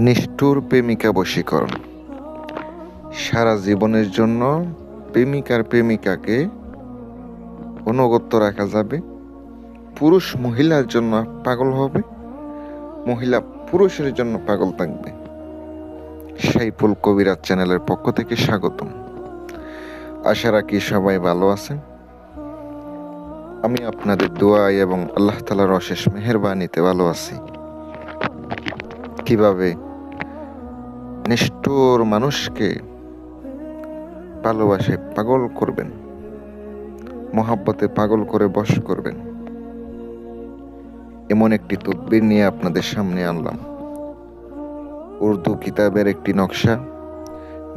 নিষ্ঠুর প্রেমিকা বশীকরণ। সারা জীবনের জন্য প্রেমিকাকে অনুগত রাখা যাবে। পুরুষ মহিলার জন্য পাগল হবে, মহিলা পুরুষের জন্য পাগল থাকবে। সাইফুল কবিরাজ চ্যানেলের পক্ষ থেকে স্বাগতম। আশা রাখি সবাই ভালো আছেন। আমি আপনাদের দোয়া এবং আল্লাহ তাআলার অশেষ মেহেরবানিতে ভালো আছি। কিভাবে নিষ্ঠুর মানুষকে ভালোবাসায় পাগল করবেন, মহাব্বতে পাগল করে বশ করবেন, এমন একটি তদবির নিয়ে আপনাদের সামনে আনলাম। উর্দু কিতাবের একটি নকশা,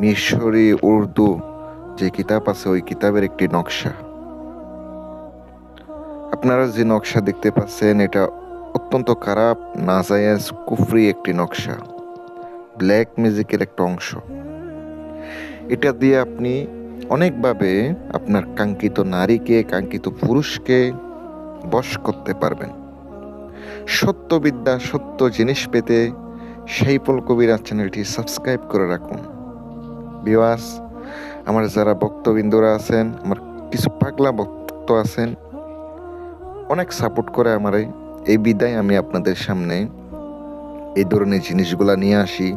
মিশরি উর্দু যে কিতাব আছে ওই কিতাবের একটি নকশা। আপনারা যে নকশা দেখতে পাচ্ছেন এটা অত্যন্ত খারাপ, নাজায়েজ, কুফরি একটি নকশা, ব্ল্যাক ম্যাজিকের একটা অংশ। এটা দিয়ে আপনি অনেকভাবে আপনার কাঙ্ক্ষিত নারীকে, কাঙ্ক্ষিত পুরুষকে বশ করতে পারবেন। সত্যবিদ্যা, সত্য জিনিস পেতে সাইফুল কবিরাজ চ্যানেলটি সাবস্ক্রাইব করে রাখুন। ভিউয়ার্স, আমার যারা ভক্তবৃন্দরা আছেন, আমার কিছু পাগলা ভক্ত আছেন, অনেক সাপোর্ট করে আমারে। এই বিদায় আমি আপনাদের সামনে এই ধরনের জিনিসগুলা নিয়ে আসি,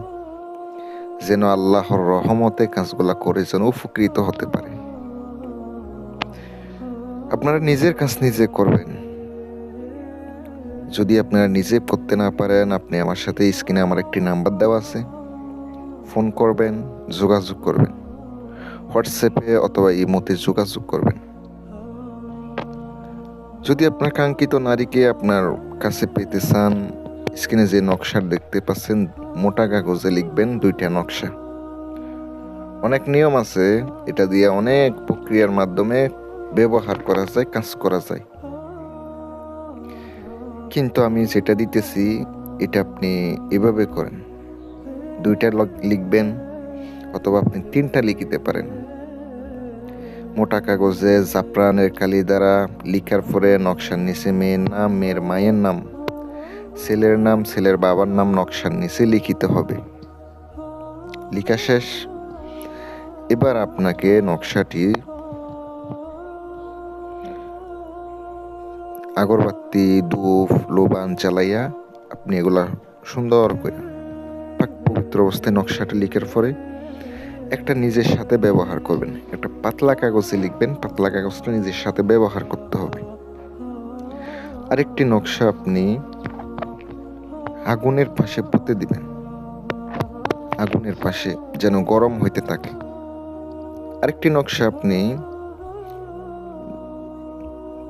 যেন আল্লাহর রহমতে কাজগুলা করে যেন উপকৃত হতে পারে। আপনারা নিজের কাজ নিজে করবেন। যদি আপনারা নিজে করতে না পারেন, আপনি আমার সাথে স্ক্রিনে আমার একটি নাম্বার দেওয়া আছে, ফোন করবেন, যোগাযোগ করবেন, হোয়াটসঅ্যাপে অথবা ইমোতে যোগাযোগ করবেন। যদি আপনার কাঙ্ক্ষিত নারীকে আপনার কাছে পেতে চান, স্ক্রিনে যে নকশা দেখতে পাচ্ছেন, মোটা কাগজে লিখবেন 2টা নকশা। অনেক নিয়ম আছে, এটা দিয়ে অনেক প্রক্রিয়ার মাধ্যমে ব্যবহার করা যায়, কাজ করা যায়। কিন্তু আমি যেটা দিতেছি এটা আপনি এভাবে করেন, 2টা লিখবেন অথবা আপনি 3টা লিখিতে পারেন। মোটা কাগজে জাফরানের কালি দ্বারা লিখার পরে নকশার নিচে মেয়ের নাম, মেয়ের মায়ের নাম, ছেলের নাম, ছেলের বাবার নাম নকশার নিচে লিখিতে হবে। লিখা শেষ। এবার আপনাকে নকশাটি আগরবাতি, ধূপ, লোবান চালাইয়া আপনি এগুলা সুন্দর করে পাক পবিত্র অবস্থায় নকশাটা লিখার পরে একটা নিজের সাথে ব্যবহার করবেন। একটা পাতলা কাগজে লিখবেন, পাতলা কাগজটা নিজের সাথে ব্যবহার করতে হবে। আরেকটি নকশা আপনি আগুনের পাশে পুঁতে দিবেন, আগুনের পাশে যেন গরম হইতে থাকে। আরেকটি নকশা আপনি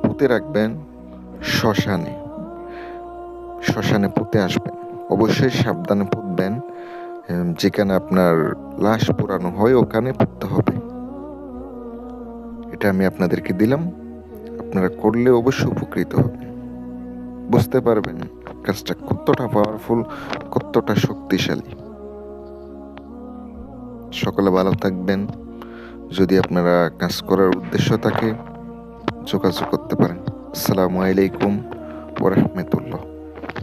পুঁতে রাখবেন শ্মশানে, শ্মশানে পুঁতে আসবেন। অবশ্যই সাবধানে পুঁতবেন, যেখানে আপনার লাশ পোড়ানো হয় ওখানে পুঁততে হবে। এটা আমি আপনাদেরকে দিলাম, আপনারা করলে অবশ্যই উপকৃত হবেন। বুঝতে পারবেন কাজটা কতটা পাওয়ারফুল, কতটা শক্তিশালী। সকলে ভালো থাকবেন। যদি আপনারা কাজ করার উদ্দেশ্য থাকে যোগাযোগ করতে পারেন। আসসালামু আলাইকুম ওয়া রাহমাতুল্লাহ।